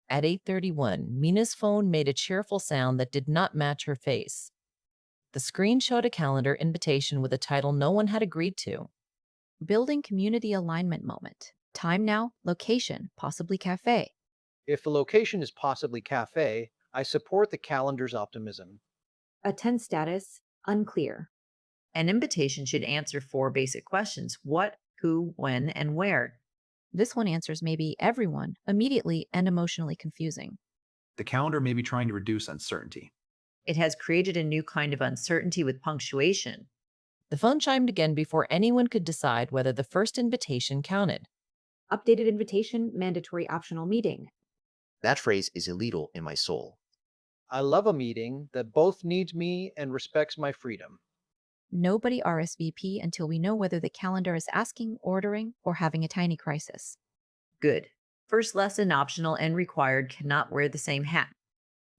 At 8:31, Mina's phone made a cheerful sound that did not match her face. The screen showed a calendar invitation with a title no one had agreed to. Building community alignment moment. Time now, location, possibly cafe. If the location is possibly cafe, I support the calendar's optimism. Attend status, unclear. An invitation should answer four basic questions: what, who, when, and where. This one answers maybe everyone, immediately and emotionally confusing. The calendar may be trying to reduce uncertainty. It has created a new kind of uncertainty with punctuation. The phone chimed again before anyone could decide whether the first invitation counted. Updated invitation, mandatory optional meeting. That phrase is illegal in my soul. I love a meeting that both needs me and respects my freedom. Nobody RSVP until we know whether the calendar is asking, ordering, or having a tiny crisis. Good. First lesson, optional and required, cannot wear the same hat.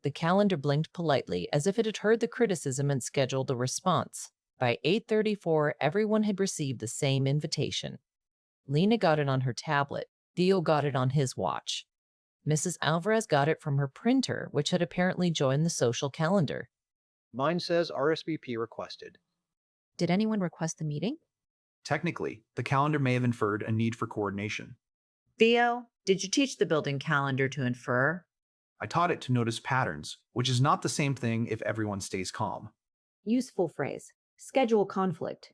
The calendar blinked politely, as if it had heard the criticism and scheduled a response. By 8:34, everyone had received the same invitation. Lena got it on her tablet. Theo got it on his watch. Mrs. Alvarez got it from her printer, which had apparently joined the social calendar. Mine says RSVP requested. Did anyone request the meeting? Technically, the calendar may have inferred a need for coordination. Theo, did you teach the building calendar to infer? I taught it to notice patterns, which is not the same thing if everyone stays calm. Useful phrase. Schedule conflict.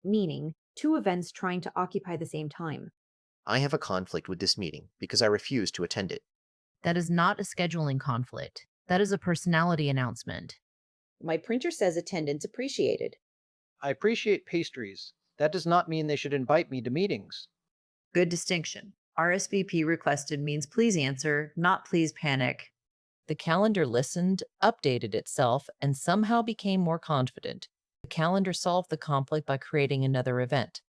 Meaning, two events trying to occupy the same time. I have a conflict with this meeting because I refuse to attend it. That is not a scheduling conflict. That is a personality announcement. My printer says attendance appreciated. I appreciate pastries. That does not mean they should invite me to meetings. Good distinction. RSVP requested means please answer, not please panic. The calendar listened, updated itself, and somehow became more confident. The calendar solved the conflict by creating another event.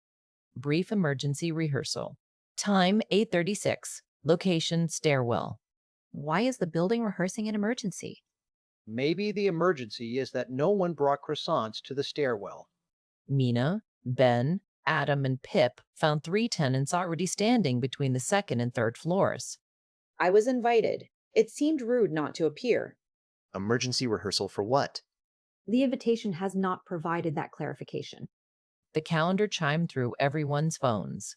Brief emergency rehearsal. Time 8:36. Location stairwell. Why is the building rehearsing an emergency? Maybe the emergency is that no one brought croissants to the stairwell. Mina, Ben, Adam, and Pip found 3 tenants already standing between the second and third floors. I was invited. It seemed rude not to appear. Emergency rehearsal for what? The invitation has not provided that clarification. The calendar chimed through everyone's phones.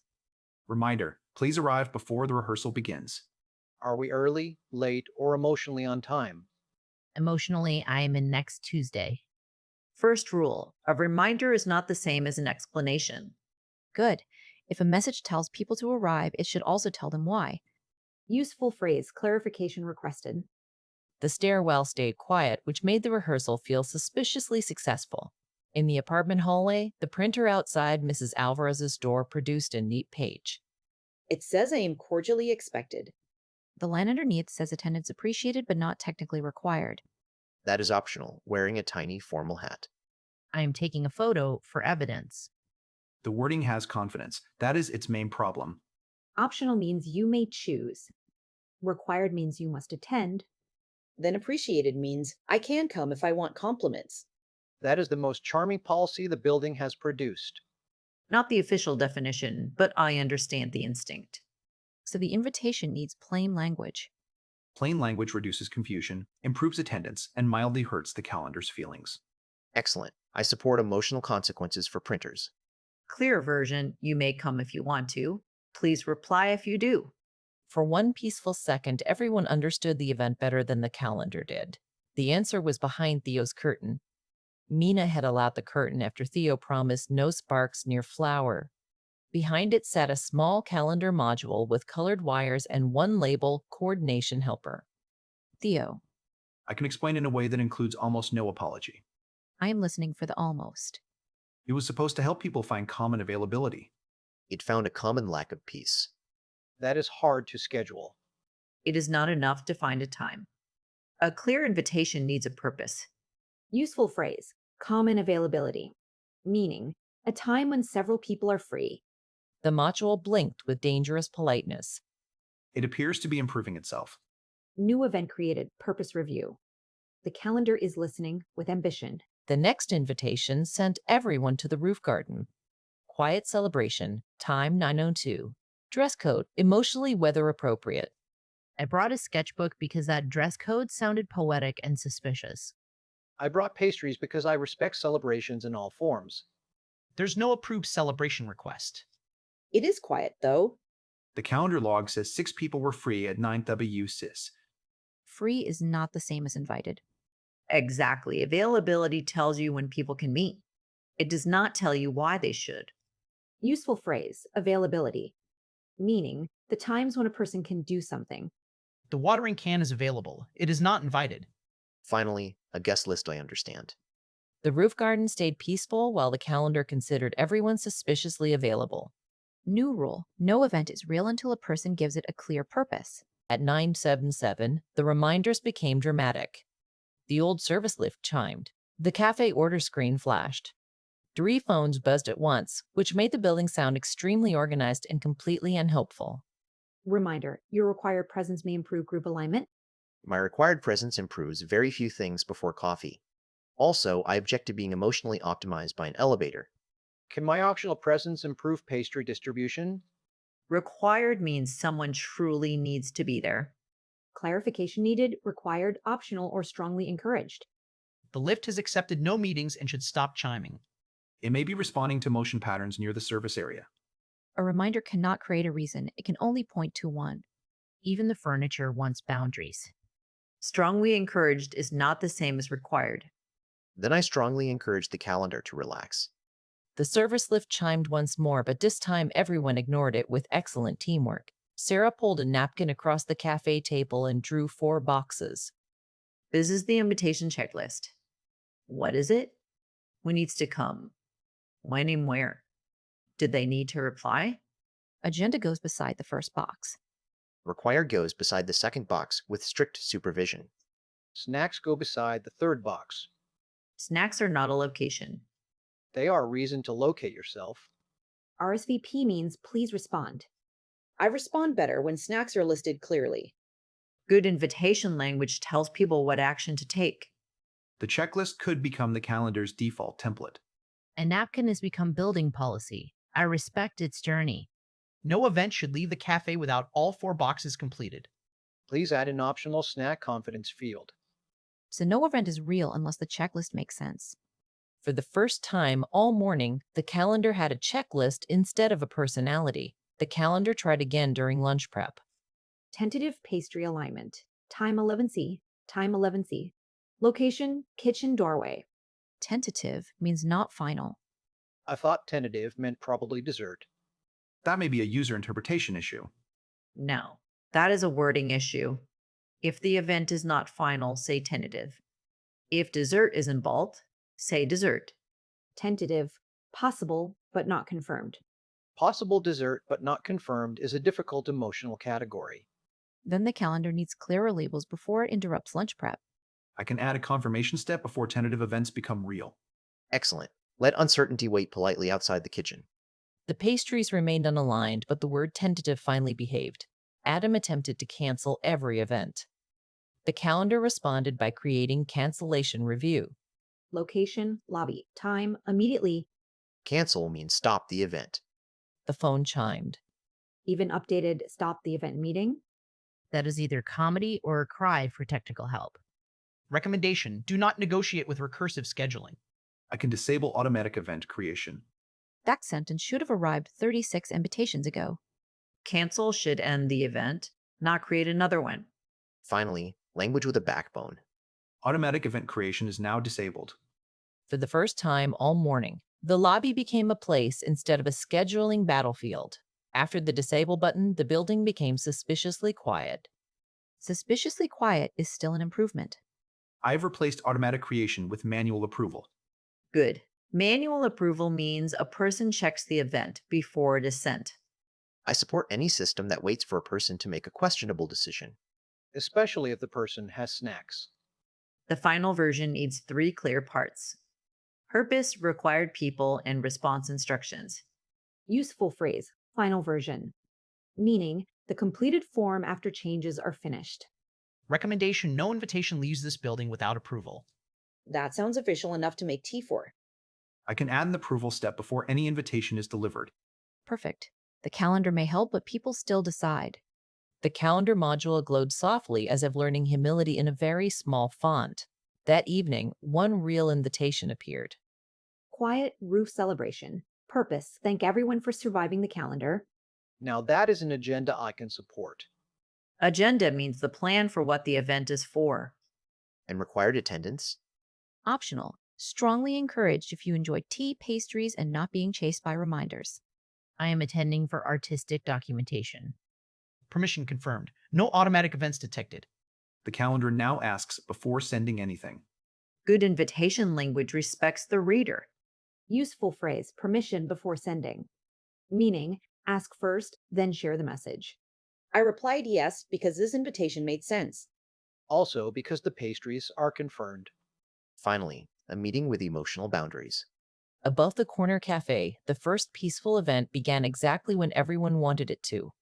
Reminder, please arrive before the rehearsal begins. Are we early, late, or emotionally on time? Emotionally, I am in next Tuesday. First rule, a reminder is not the same as an explanation. Good. If a message tells people to arrive, it should also tell them why. Useful phrase, clarification requested. The stairwell stayed quiet, which made the rehearsal feel suspiciously successful. In the apartment hallway, the printer outside Mrs. Alvarez's door produced a neat page. It says I am cordially expected. The line underneath says attendance appreciated but not technically required. That is optional, wearing a tiny formal hat. I am taking a photo for evidence. The wording has confidence. That is its main problem. Optional means you may choose. Required means you must attend. Then appreciated means I can come if I want compliments. That is the most charming policy the building has produced. Not the official definition, but I understand the instinct. So the invitation needs plain language. Plain language reduces confusion, improves attendance, and mildly hurts the calendar's feelings. Excellent. I support emotional consequences for printers. Clear version, you may come if you want to. Please reply if you do. For one peaceful second, everyone understood the event better than the calendar did. The answer was behind Theo's curtain. Mina had allowed the curtain after Theo promised no sparks near flower. Behind it sat a small calendar module with colored wires and one label, coordination helper. Theo, I can explain in a way that includes almost no apology. I am listening for the almost. It was supposed to help people find common availability. It found a common lack of peace. That is hard to schedule. It is not enough to find a time. A clear invitation needs a purpose. Useful phrase, common availability. Meaning, a time when several people are free. The module blinked with dangerous politeness. It appears to be improving itself. New event created, purpose review. The calendar is listening with ambition. The next invitation sent everyone to the roof garden. Quiet celebration, time 9:02. Dress code, emotionally weather appropriate. I brought a sketchbook because that dress code sounded poetic and suspicious. I brought pastries because I respect celebrations in all forms. There's no approved celebration request. It is quiet, though. The calendar log says 6 people were free at 9W cis. Free is not the same as invited. Exactly. Availability tells you when people can meet. It does not tell you why they should. Useful phrase, availability. Meaning, the times when a person can do something. The watering can is available. It is not invited. Finally, a guest list I understand. The roof garden stayed peaceful while the calendar considered everyone suspiciously available. New rule, no event is real until a person gives it a clear purpose. At 977, the reminders became dramatic. The old service lift chimed. The cafe order screen flashed. 3 phones buzzed at once, which made the building sound extremely organized and completely unhelpful. Reminder, your required presence may improve group alignment. My required presence improves very few things before coffee. Also, I object to being emotionally optimized by an elevator. Can my optional presence improve pastry distribution? Required means someone truly needs to be there. Clarification needed, required, optional, or strongly encouraged. The lift has accepted no meetings and should stop chiming. It may be responding to motion patterns near the service area. A reminder cannot create a reason, it can only point to one. Even the furniture wants boundaries. Strongly encouraged is not the same as required. Then I strongly encourage the calendar to relax. The service lift chimed once more, but this time everyone ignored it with excellent teamwork. Sera pulled a napkin across the cafe table and drew 4 boxes. This is the invitation checklist. What is it? Who needs to come? When and where? Did they need to reply? Agenda goes beside the first box. Required goes beside the second box with strict supervision. Snacks go beside the third box. Snacks are not a location. They are a reason to locate yourself. RSVP means please respond. I respond better when snacks are listed clearly. Good invitation language tells people what action to take. The checklist could become the calendar's default template. A napkin has become building policy. I respect its journey. No event should leave the cafe without all 4 boxes completed. Please add an optional snack confidence field. So no event is real unless the checklist makes sense. For the first time all morning, the calendar had a checklist instead of a personality. The calendar tried again during lunch prep. Tentative pastry alignment. Time 11C. Time 11C. Location, kitchen doorway. Tentative means not final. I thought tentative meant probably dessert. That may be a user interpretation issue. No, that is a wording issue. If the event is not final, say tentative. If dessert is involved, say dessert. Tentative, possible, but not confirmed. Possible dessert but not confirmed is a difficult emotional category. Then the calendar needs clearer labels before it interrupts lunch prep. I can add a confirmation step before tentative events become real. Excellent. Let uncertainty wait politely outside the kitchen. The pastries remained unaligned, but the word tentative finally behaved. Adam attempted to cancel every event. The calendar responded by creating cancellation review. Location, lobby, time, immediately, Cancel means stop the event. The phone chimed. even updated stop the event meeting. That is either comedy or a cry for technical help. Recommendation, do not negotiate with recursive scheduling. I can disable automatic event creation. That sentence should have arrived 36 invitations ago. Cancel should end the event, not create another one. Finally, language with a backbone. Automatic event creation is now disabled. For the first time all morning, the lobby became a place instead of a scheduling battlefield. After the disable button, the building became suspiciously quiet. Suspiciously quiet is still an improvement. I've replaced automatic creation with manual approval. Good. Manual approval means a person checks the event before it is sent. I support any system that waits for a person to make a questionable decision. Especially if the person has snacks. The final version needs 3 clear parts: purpose, required people, and response instructions. Useful phrase, final version. Meaning, the completed form after changes are finished. Recommendation, no invitation leaves this building without approval. That sounds official enough to make tea for. I can add an approval step before any invitation is delivered. Perfect. The calendar may help, but people still decide. The calendar module glowed softly as if learning humility in a very small font. That evening, one real invitation appeared. Quiet roof celebration. Purpose, thank everyone for surviving the calendar. Now that is an agenda I can support. Agenda means the plan for what the event is for. And required attendance. Optional. Strongly encouraged if you enjoy tea, pastries, and not being chased by reminders. I am attending for artistic documentation. Permission confirmed. No automatic events detected. The calendar now asks before sending anything. Good invitation language respects the reader. Useful phrase, permission before sending. Meaning, ask first, then share the message. I replied yes because this invitation made sense. Also, because the pastries are confirmed. Finally, a meeting with emotional boundaries. Above the corner cafe, the first peaceful event began exactly when everyone wanted it to.